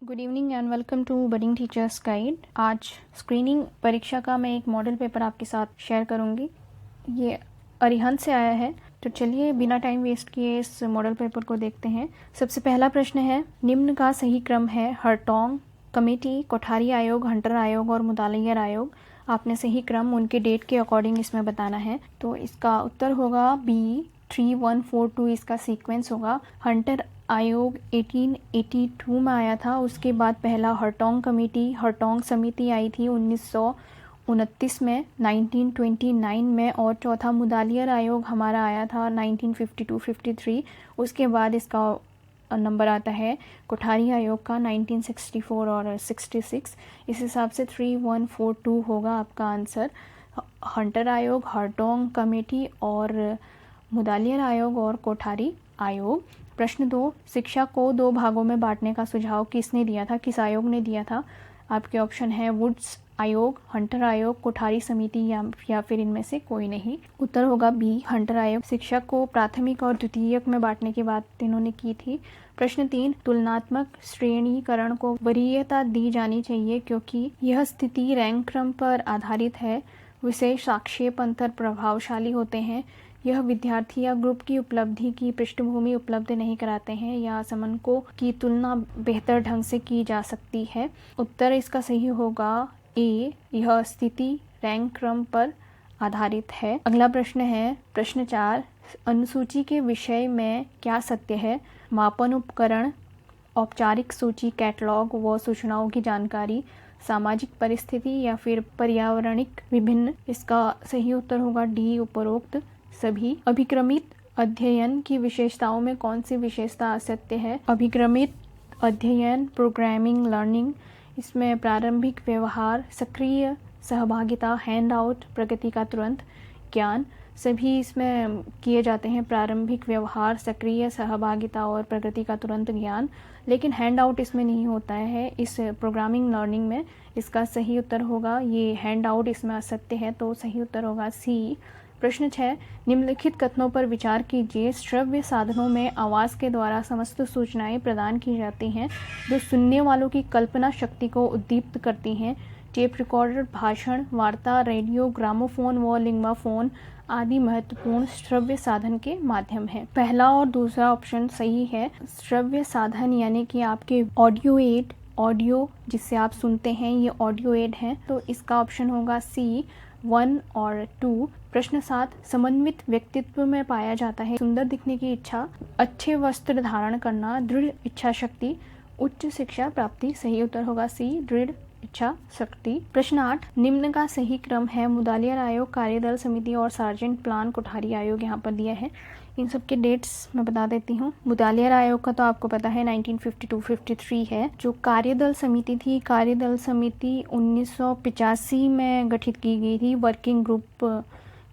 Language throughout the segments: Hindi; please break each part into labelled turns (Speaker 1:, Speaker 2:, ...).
Speaker 1: Good evening and welcome to budding teachers guide. आज स्क्रीनिंग परीक्षा का मैं एक मॉडल पेपर आपके साथ शेयर करूंगी। ये अरिहंत से आया है, तो चलिए बिना टाइम वेस्ट किए इस मॉडल पेपर को देखते हैं। सबसे पहला प्रश्न है, निम्न का सही क्रम है हरटोंग कमेटी, कोठारी आयोग, हंटर आयोग और मुदालियर आयोग। आपने सही क्रम उनके डेट के अकॉर्डिंग इसमें बताना है। तो इसका उत्तर होगा बी 3142 इसका सीक्वेंस होगा। हंटर आयोग 1882 में आया था, उसके बाद पहला हरटोंग कमेटी हरटोंग समिति आई थी 1929 में 1929 में, और चौथा मुदालियर आयोग हमारा आया था 1952-53। उसके बाद इसका नंबर आता है कोठारी आयोग का 1964 और 66। इस हिसाब से 3142 होगा आपका आंसर। हंटर आयोग, हरटोंग कमेटी और मुदालियर आयोग और कोठारी आयोग। प्रश्न 2, शिक्षा को 2 भागों में बांटने का सुझाव किसने दिया था, किस आयोग ने दिया था? आपके ऑप्शन है वुड्स आयोग, हंटर आयोग, कोठारी समिति या फिर इनमें से कोई नहीं। उत्तर होगा बी हंटर आयोग। शिक्षा को प्राथमिक और द्वितीयक में बांटने की बात इन्होंने की थी। प्रश्न 3, तुलनात्मक श्रेणीकरण को वरीयता दी जानी चाहिए क्योंकि यह स्थिति रैंक क्रम पर आधारित है। विशेष आक्षेप अंतर प्रभावशाली होते हैं। यह विद्यार्थी या ग्रुप की उपलब्धि की पृष्ठभूमि उपलब्ध नहीं कराते हैं या समंको की तुलना बेहतर ढंग से की जा सकती है। उत्तर इसका सही होगा ए, यह स्थिति रैंक क्रम पर आधारित है। अगला प्रश्न है प्रश्न 4, अनुसूची के विषय में क्या सत्य है? मापन उपकरण, औपचारिक सूची, कैटलॉग व सूचनाओं की जानकारी, सामाजिक परिस्थिति या फिर पर्यावरणिक विभिन्न। इसका सही उत्तर होगा डी उपरोक्त सभी। अभिक्रमित अध्ययन की विशेषताओं में कौन सी विशेषता असत्य है? अभिक्रमित अध्ययन प्रोग्रामिंग लर्निंग, इसमें प्रारंभिक व्यवहार, सक्रिय सहभागिता, हैंड आउट, प्रगति का तुरंत ज्ञान, सभी इसमें किए जाते हैं। प्रारंभिक व्यवहार, सक्रिय सहभागिता और प्रगति का तुरंत ज्ञान, लेकिन हैंड आउट इसमें नहीं होता है इस प्रोग्रामिंग लर्निंग में। इसका सही उत्तर होगा ये हैंड आउट इसमें असत्य है, तो सही उत्तर होगा सी। प्रश्न 6, निम्नलिखित कथनों पर विचार कीजिए। श्रव्य साधनों में आवाज़ के द्वारा समस्त सूचनाएं प्रदान की जाती हैं जो सुनने वालों की कल्पना शक्ति को उद्दीप्त करती हैं। टेप रिकॉर्डर, भाषण, वार्ता, रेडियो, ग्रामोफोन व लिंग्वाफोन आदि महत्वपूर्ण श्रव्य साधन के माध्यम हैं। पहला और दूसरा ऑप्शन सही है। श्रव्य साधन यानी कि आपके ऑडियो एड, ऑडियो जिससे आप सुनते हैं, ये ऑडियो एड हैं, तो इसका ऑप्शन होगा सी 1 और 2। प्रश्न 7, समन्वित व्यक्तित्व में पाया जाता है सुंदर दिखने की इच्छा, अच्छे वस्त्र धारण करना, दृढ़ इच्छा शक्ति, उच्च शिक्षा प्राप्ति। सही उत्तर होगा सी दृढ़ इच्छा शक्ति। प्रश्न 8, निम्न का सही क्रम है। मुदालियर आयोग, कार्यदल समिति और सार्जेंट प्लान कोठारी आयोग यहाँ पर दिया है। इन सब के डेट्स मैं बता देती हूँ। मुदालियर आयोग का तो आपको पता है 1952-53 है। जो कार्यदल समिति थी, कार्यदल समिति 1985 में गठित की गई थी, वर्किंग ग्रुप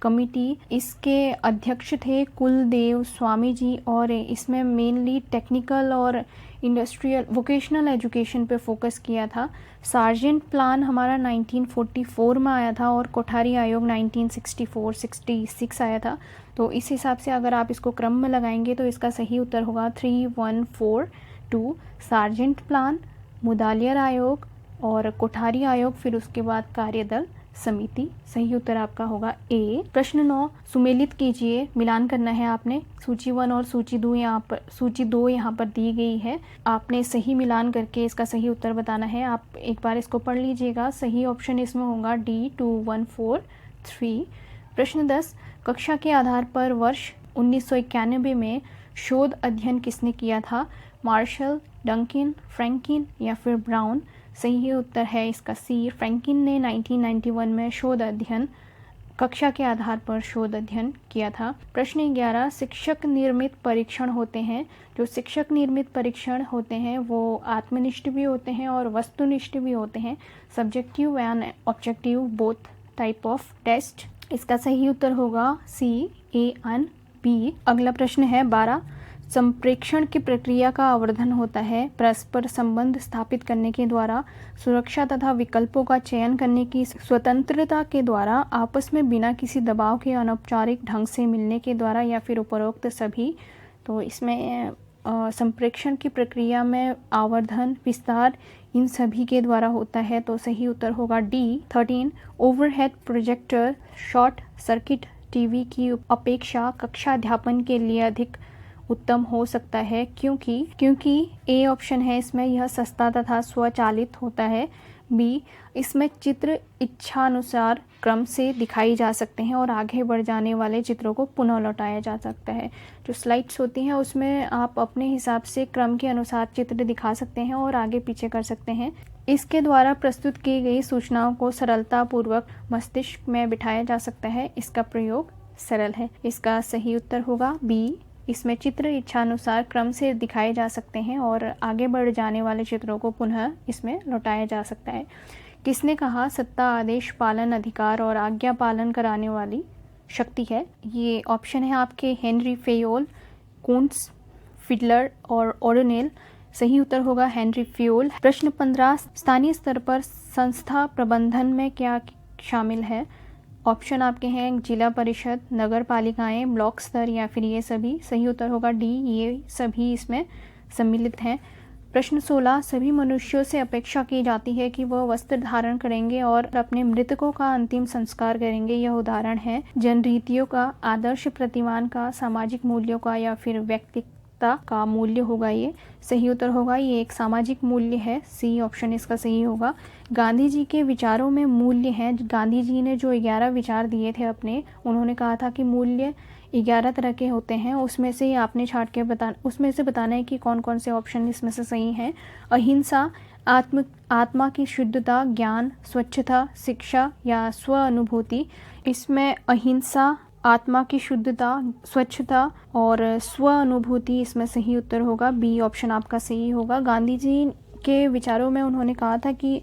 Speaker 1: कमिटी। इसके अध्यक्ष थे कुलदेव स्वामी जी और इसमें मेनली टेक्निकल और इंडस्ट्रियल वोकेशनल एजुकेशन पे फोकस किया था। सार्जेंट प्लान हमारा 1944 में आया था और कोठारी आयोग 1964-66 आया था। तो इस हिसाब से अगर आप इसको क्रम में लगाएंगे तो इसका सही उत्तर होगा 3142। सार्जेंट प्लान, मुदालियर आयोग और कोठारी आयोग, फिर उसके बाद कार्यदल समिति। सही उत्तर आपका होगा ए। प्रश्न 9, सुमेलित कीजिए, मिलान करना है आपने। सूची 1 और सूची 2 यहाँ पर दी गई है। आपने सही मिलान करके इसका सही उत्तर बताना है। आप एक बार इसको पढ़ लीजिएगा। सही ऑप्शन इसमें होगा डी 2143। प्रश्न 10, कक्षा के आधार पर वर्ष 1991 में शोध अध्ययन किसने किया था? मार्शल, डंकिन, फ्रैंकिन या फिर ब्राउन। सही उत्तर है इसका सी, फ्रैंकिन ने 1991 में शोध अध्ययन, कक्षा के आधार पर शोध अध्ययन किया था। प्रश्न 11, शिक्षक निर्मित परीक्षण होते हैं। जो शिक्षक निर्मित परीक्षण होते हैं वो आत्मनिष्ठ भी होते हैं और वस्तुनिष्ठ भी होते हैं। Subjective and objective both type of test. इसका सही उत्तर होगा सी, ए एंड बी। अगला प्रश्न है 12, संप्रेक्षण की प्रक्रिया का आवर्धन होता है परस्पर संबंध स्थापित करने के द्वारा, सुरक्षा तथा विकल्पों का चयन करने की स्वतंत्रता के द्वारा, आपस में बिना किसी दबाव के अनौपचारिक ढंग से मिलने के द्वारा या फिर उपरोक्त सभी। तो इसमें संप्रेक्षण की प्रक्रिया में आवर्धन विस्तार इन सभी के द्वारा होता है। तो सही उत्तर होगा D 13। Overhead projector short circuit TV की अपेक्षा कक्षा अध्यापन के लिए अधिक उत्तम हो सकता है, क्योंकि ए ऑप्शन है इसमें, यह सस्ता तथा स्वचालित होता है। बी, इसमें चित्र इच्छानुसार क्रम से दिखाई जा सकते हैं और आगे बढ़ जाने वाले चित्रों को पुनः लौटाया जा सकता है। जो स्लाइड्स होती हैं उसमें आप अपने हिसाब से क्रम के अनुसार चित्र दिखा सकते हैं और आगे पीछे कर सकते हैं। इसके द्वारा प्रस्तुत की गई सूचनाओं को सरलतापूर्वक मस्तिष्क में बिठाया जा सकता है। इसका प्रयोग सरल है। इसका सही उत्तर होगा बी, इसमें चित्र इच्छानुसार क्रम से दिखाए जा सकते हैं और आगे बढ़ जाने वाले चित्रों को पुनः इसमें लौटाया जा सकता है। किसने कहा सत्ता आदेश पालन अधिकार और आज्ञा पालन कराने वाली शक्ति है? ये ऑप्शन है आपके हेनरी फेयोल, कुंट्स, फिडलर और ओडोनेल। सही उत्तर होगा हेनरी फेयोल। प्रश्न 15, स्थानीय स्तर पर संस्था प्रबंधन में क्या शामिल है? ऑप्शन आपके हैं जिला परिषद, नगर पालिकाएं, ब्लॉक स्तर या फिर ये सभी। सही उत्तर होगा डी, ये सभी इसमें सम्मिलित हैं। प्रश्न 16, सभी मनुष्यों से अपेक्षा की जाती है कि वह वस्त्र धारण करेंगे और अपने मृतकों का अंतिम संस्कार करेंगे। यह उदाहरण है जनरीतियों का, आदर्श प्रतिमान का, सामाजिक मूल्यों का या फिर व्यक्तिगत का मूल्य होगा। ये सही उत्तर होगा, ये एक सामाजिक मूल्य है। सी ऑप्शन इसका सही होगा। गांधी जी के विचारों में मूल्य हैं। गांधी जी ने जो 11 विचार दिए थे अपने, उन्होंने कहा था कि मूल्य 11 तरह के होते हैं। उसमें से आपने छांट के उसमें से बताना है कि कौन कौन से ऑप्शन इसमें से सही हैं। अहिंसा, आत्मा की शुद्धता, ज्ञान, स्वच्छता, शिक्षा या स्व अनुभूति। इसमें अहिंसा, आत्मा की शुद्धता, स्वच्छता और स्व अनुभूति इसमें सही उत्तर होगा। बी ऑप्शन आपका सही होगा। गांधी जी के विचारों में उन्होंने कहा था कि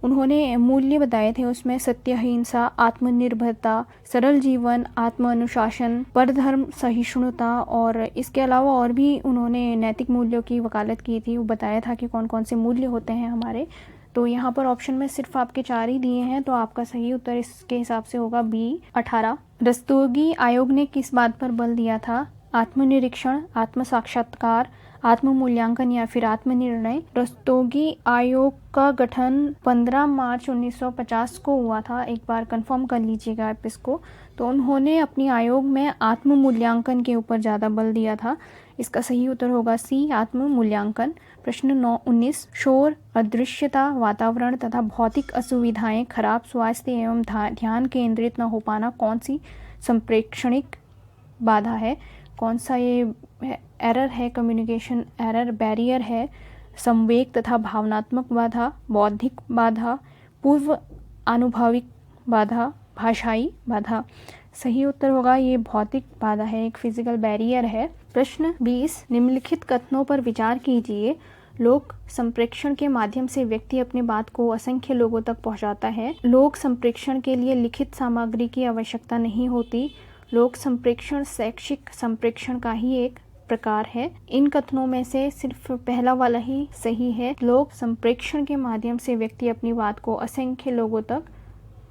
Speaker 1: उन्होंने मूल्य बताए थे, उसमें सत्य, अहिंसा, आत्मनिर्भरता, सरल जीवन, आत्म अनुशासन, परधर्म सहिष्णुता और इसके अलावा और भी उन्होंने नैतिक मूल्यों की वकालत की थी। वो बताया था कि कौन कौन से मूल्य होते हैं हमारे। तो यहाँ पर ऑप्शन में सिर्फ आपके 4 ही दिए हैं, तो आपका सही उत्तर इसके हिसाब से होगा बी 18। रस्तोगी आयोग ने किस बात पर बल दिया था? आत्मनिरीक्षण, आत्म साक्षात्कार, आत्म मूल्यांकन या फिर आत्मनिर्णय। रस्तोगी आयोग का गठन 15 मार्च 1950 को हुआ था। एक बार कंफर्म कर लीजिएगा आप इसको। तो उन्होंने अपनी आयोग में आत्म मूल्यांकन के ऊपर ज़्यादा बल दिया था। इसका सही उत्तर होगा सी, आत्म मूल्यांकन। प्रश्न 19, शोर, अदृश्यता, वातावरण तथा भौतिक असुविधाएं, खराब स्वास्थ्य एवं ध्यान केंद्रित न हो पाना कौन सी संप्रेक्षणिक बाधा है? कौन सा ये एरर है? कम्युनिकेशन एरर, बैरियर है, संवेग तथा भावनात्मक बाधा, बौद्धिक बाधा, पूर्व आनुभविक बाधा, भाषाई बाधा। सही उत्तर होगा ये भौतिक बाधा है, एक फिजिकल बैरियर है। प्रश्न 20, निम्नलिखित कथनों पर विचार कीजिए। लोक संप्रेक्षण के माध्यम से व्यक्ति अपनी बात को असंख्य लोगों तक पहुंचाता है। लोक संप्रेक्षण के लिए लिखित सामग्री की आवश्यकता नहीं होती। लोक संप्रेक्षण शैक्षिक संप्रेक्षण का ही एक प्रकार है। इन कथनों में से सिर्फ पहला वाला ही सही है। लोक संप्रेक्षण के माध्यम से व्यक्ति अपनी बात को असंख्य लोगों तक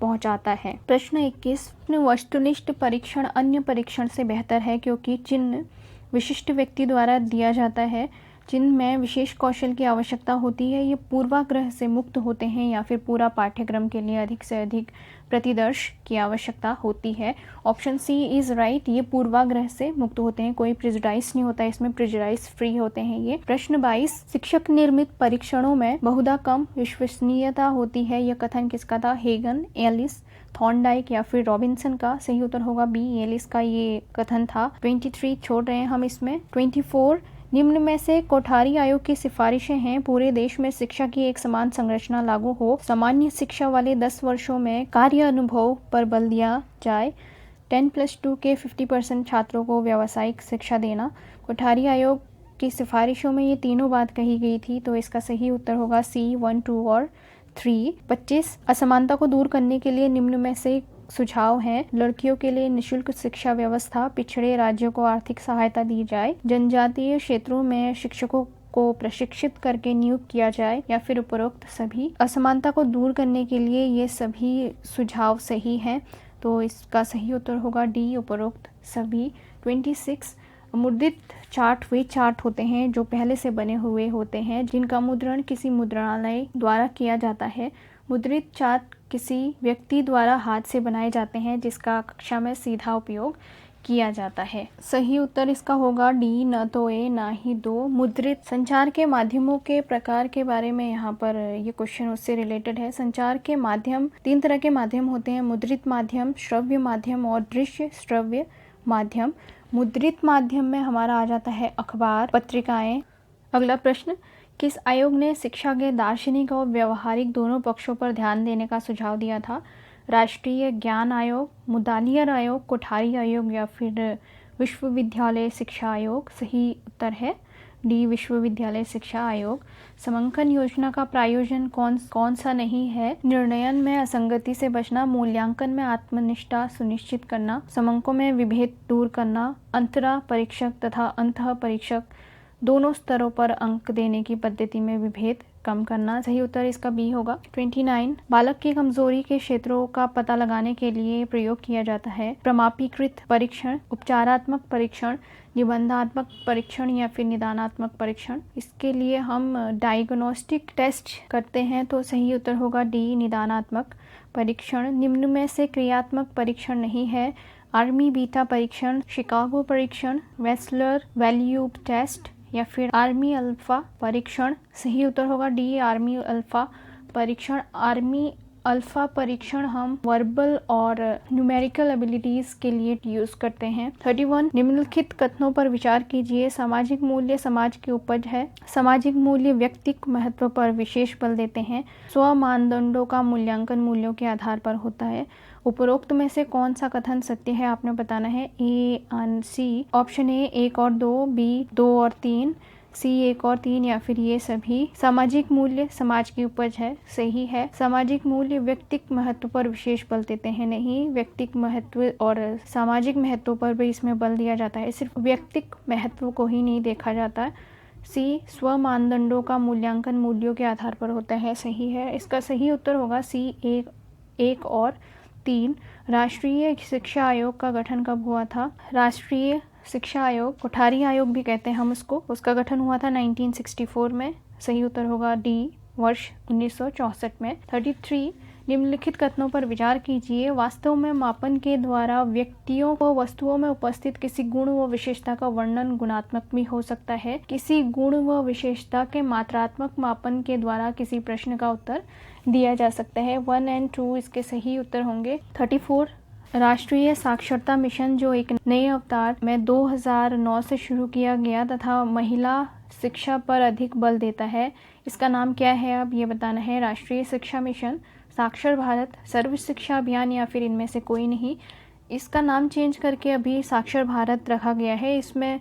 Speaker 1: पहुंचाता है। प्रश्न 21, वस्तुनिष्ठ परीक्षण अन्य परीक्षण से बेहतर है क्योंकि चिन्ह विशिष्ट व्यक्ति द्वारा दिया जाता है। चिन्ह में विशेष कौशल की आवश्यकता होती है। ये पूर्वाग्रह से मुक्त होते हैं या फिर पूरा पाठ्यक्रम के लिए अधिक से अधिक प्रतिदर्श की आवश्यकता होती है। ऑप्शन सी इज राइट, ये पूर्वाग्रह से मुक्त होते हैं, कोई प्रेजुडाइज नहीं होता, इसमें प्रेजुडाइज फ्री होते हैं ये। प्रश्न 22, शिक्षक निर्मित परीक्षणों में बहुधा कम विश्वसनीयता होती है। यह कथन किसका था? हेगन, एलिस, थॉर्नडाइक या फिर रॉबिन्सन का? सही उत्तर होगा बी, एलिस का ये कथन था। 23 छोड़ रहे हैं हम इसमें। 24, निम्न में से कोठारी आयोग की सिफारिशें हैं। पूरे देश में शिक्षा की एक समान संरचना लागू हो। सामान्य शिक्षा वाले 10 वर्षों में कार्य अनुभव पर बल दिया जाए। 10+2 के 50% छात्रों को व्यावसायिक शिक्षा देना। कोठारी आयोग की सिफारिशों में ये तीनों बात कही गई थी, तो इसका सही उत्तर होगा सी 1, 2 और 3। 25, असमानता को दूर करने के लिए निम्न में से सुझाव हैं। लड़कियों के लिए निशुल्क शिक्षा व्यवस्था, पिछड़े राज्यों को आर्थिक सहायता दी जाए, जनजातीय क्षेत्रों में शिक्षकों को प्रशिक्षित करके नियुक्त किया जाए या फिर उपरोक्त सभी। असमानता को दूर करने के लिए ये सभी सुझाव सही हैं, तो इसका सही उत्तर होगा डी, उपरोक्त सभी। 26, मुद्रित चार्ट वे चार्ट होते हैं जो पहले से बने हुए होते हैं, जिनका मुद्रण किसी मुद्रणालय द्वारा किया जाता है। मुद्रित चार्ट किसी व्यक्ति द्वारा हाथ से बनाए जाते हैं, जिसका कक्षा में सीधा उपयोग किया जाता है। सही उत्तर इसका होगा डी, न तो ए ना ही दो। मुद्रित संचार के माध्यमों के प्रकार के बारे में यहाँ पर ये क्वेश्चन उससे रिलेटेड है। संचार के माध्यम 3 तरह के माध्यम होते हैं, मुद्रित माध्यम, श्रव्य माध्यम और दृश्य श्रव्य माध्यम। मुद्रित माध्यम में हमारा आ जाता है अखबार, पत्रिकाएं। अगला प्रश्न, किस आयोग ने शिक्षा के दार्शनिक और व्यवहारिक दोनों पक्षों पर ध्यान देने का सुझाव दिया था? राष्ट्रीय ज्ञान आयोग, मुदालियर आयोग, कोठारी आयोग या फिर विश्वविद्यालय शिक्षा आयोग? सही उत्तर है डी, विश्वविद्यालय शिक्षा आयोग। समंकन योजना का प्रायोजन कौन सा नहीं है? निर्णयन में असंगति से बचना, मूल्यांकन में आत्मनिष्ठा सुनिश्चित करना, समंकों में विभेद दूर करना, अंतरा परीक्षक तथा अंतः परीक्षक दोनों स्तरों पर अंक देने की पद्धति में विभेद कम करना। सही उत्तर इसका बी होगा। 29, बालक की कमजोरी के क्षेत्रों का पता लगाने के लिए प्रयोग किया जाता है प्रमापीकृत परीक्षण, उपचारात्मक परीक्षण, निबंधात्मक परीक्षण या फिर निदानात्मक परीक्षण। इसके लिए हम डायग्नोस्टिक टेस्ट करते हैं, तो सही उत्तर होगा डी, निदानात्मक परीक्षण। निम्न में से क्रियात्मक परीक्षण नहीं है? आर्मी बीटा परीक्षण, शिकागो परीक्षण, वेस्लर वैल्यू टेस्ट या फिर आर्मी अल्फा परीक्षण? सही उत्तर होगा डी, आर्मी अल्फा परीक्षण। आर्मी अल्फा परीक्षण हम वर्बल और न्यूमेरिकल एबिलिटीज के लिए यूज करते हैं। 31, निम्नलिखित कथनों पर विचार कीजिए। सामाजिक मूल्य समाज की उपज है। सामाजिक मूल्य व्यक्तिक महत्व पर विशेष बल देते हैं। स्व मानदंडों का मूल्यांकन मूल्यों के आधार पर होता है। उपरोक्त में से कौन सा कथन सत्य है आपने बताना है। A and C. Option A 1 और 2, बी 2 और 3, सी 1 और 3 या फिर ये सभी। सामाजिक मूल्य समाज की उपज है, सही है। सामाजिक मूल्य व्यक्तिक महत्व पर विशेष बल देते हैं, नहीं। व्यक्तिक महत्व और सामाजिक महत्व पर भी इसमें बल दिया जाता है, सिर्फ व्यक्तिक महत्व को ही नहीं देखा जाता। सी, स्व मानदंडों का मूल्यांकन मूल्यों के आधार पर होता है, सही है। इसका सही उत्तर होगा सी 1 और 3। राष्ट्रीय शिक्षा आयोग का गठन कब हुआ था? राष्ट्रीय शिक्षा आयोग, कोठारी आयोग भी कहते हैं हम उसका गठन हुआ था 1964 में। सही उत्तर होगा डी, वर्ष 1964 में। 33, निम्नलिखित कथनों पर विचार कीजिए। वास्तव में मापन के द्वारा व्यक्तियों को वस्तुओं में उपस्थित किसी गुण व विशेषता का वर्णन गुणात्मक भी हो सकता है। किसी गुण व विशेषता के मात्रात्मक मापन के द्वारा किसी प्रश्न का उत्तर दिया जा सकता है। 1 और 2 इसके सही उत्तर होंगे। 34, राष्ट्रीय साक्षरता मिशन जो एक नए अवतार में 2009 से शुरू किया गया तथा महिला शिक्षा पर अधिक बल देता है, इसका नाम क्या है? अब ये बताना है। राष्ट्रीय शिक्षा मिशन, साक्षर भारत, सर्व शिक्षा अभियान या फिर इनमें से कोई नहीं। इसका नाम चेंज करके अभी साक्षर भारत रखा गया है। इसमें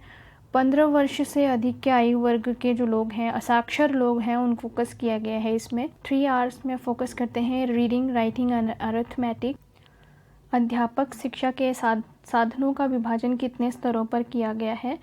Speaker 1: 15 वर्ष से अधिक के आयु वर्ग के जो लोग हैं, असाक्षर लोग हैं, उन फोकस किया गया है इसमें। 3 आवर्स में फोकस करते हैं रीडिंग, राइटिंग एंड अरिथमेटिक। अध्यापक शिक्षा के साधनों का विभाजन कितने स्तरों पर किया गया है?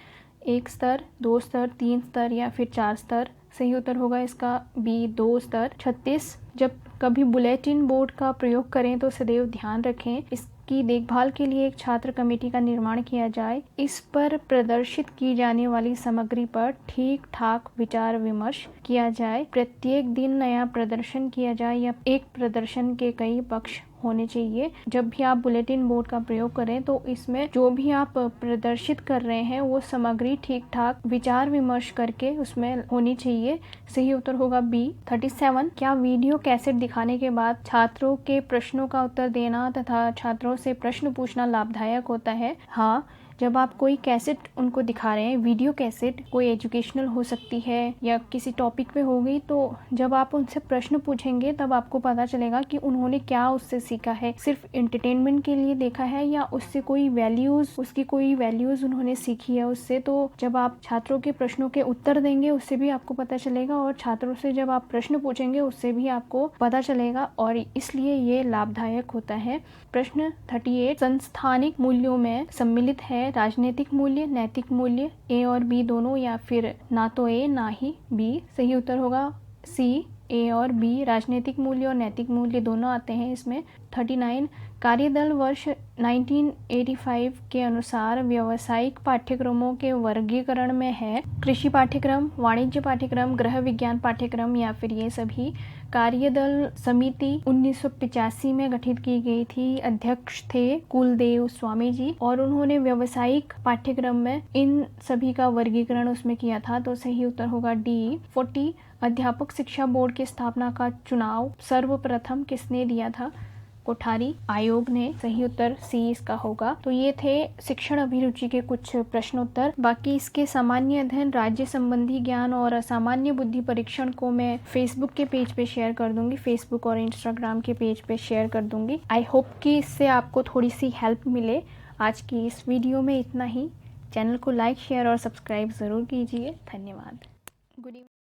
Speaker 1: 1 स्तर, 2 स्तर, 3 स्तर या फिर 4 स्तर? सही उत्तर होगा इसका बी, 2 स्तर। 36, जब कभी बुलेटिन बोर्ड का प्रयोग करें तो सदैव ध्यान रखें इसकी देखभाल के लिए एक छात्र कमेटी का निर्माण किया जाए। इस पर प्रदर्शित की जाने वाली सामग्री पर ठीक ठाक विचार विमर्श किया जाए। प्रत्येक दिन नया प्रदर्शन किया जाए या एक प्रदर्शन के कई पक्ष होने चाहिए। जब भी आप बुलेटिन बोर्ड का प्रयोग करें तो इसमें जो भी आप प्रदर्शित कर रहे हैं वो सामग्री ठीक ठाक विचार विमर्श करके उसमें होनी चाहिए। सही उत्तर होगा बी। 37, क्या वीडियो कैसेट दिखाने के बाद छात्रों के प्रश्नों का उत्तर देना तथा छात्रों से प्रश्न पूछना लाभदायक होता है? हाँ, जब आप कोई कैसेट उनको दिखा रहे हैं, वीडियो कैसेट कोई एजुकेशनल हो सकती है या किसी टॉपिक पे हो गई, तो जब आप उनसे प्रश्न पूछेंगे तब आपको पता चलेगा कि उन्होंने क्या उससे सीखा है। सिर्फ एंटरटेनमेंट के लिए देखा है या उससे कोई वैल्यूज उन्होंने सीखी है उससे। तो जब आप छात्रों के प्रश्नों के उत्तर देंगे उससे भी आपको पता चलेगा और छात्रों से जब आप प्रश्न पूछेंगे उससे भी आपको पता चलेगा और इसलिए ये लाभदायक होता है। प्रश्न 38, संस्थानिक मूल्यों में सम्मिलित है राजनीतिक मूल्य, नैतिक मूल्य, ए और बी दोनों या फिर ना तो ए ना ही बी? सही उत्तर होगा सी, ए और बी। राजनीतिक मूल्य और नैतिक मूल्य दोनों आते हैं इसमें। 39, कार्यदल वर्ष 1985 के अनुसार व्यावसायिक पाठ्यक्रमों के वर्गीकरण में है कृषि पाठ्यक्रम, वाणिज्य पाठ्यक्रम, गृह विज्ञान पाठ्यक्रम या फिर ये सभी। कार्यदल समिति 1985 में गठित की गई थी। अध्यक्ष थे कुलदेव स्वामी जी और उन्होंने व्यावसायिक पाठ्यक्रम में इन सभी का वर्गीकरण उसमें किया था। तो सही उत्तर होगा डी। 40 अध्यापक शिक्षा बोर्ड की स्थापना का चुनाव सर्वप्रथम किसने दिया था? कोठारी आयोग ने। सही उत्तर सी इसका होगा। तो ये थे शिक्षण अभिरुचि के कुछ प्रश्नोत्तर। बाकी इसके सामान्य अध्ययन, राज्य संबंधी ज्ञान और असामान्य बुद्धि परीक्षण को मैं फेसबुक के पेज पे शेयर कर दूंगी, फेसबुक और इंस्टाग्राम के पेज पे शेयर कर दूंगी। आई होप कि इससे आपको थोड़ी सी हेल्प मिले। आज की इस वीडियो में इतना ही। चैनल को लाइक, शेयर और सब्सक्राइब ज़रूर कीजिए। धन्यवाद। Good evening.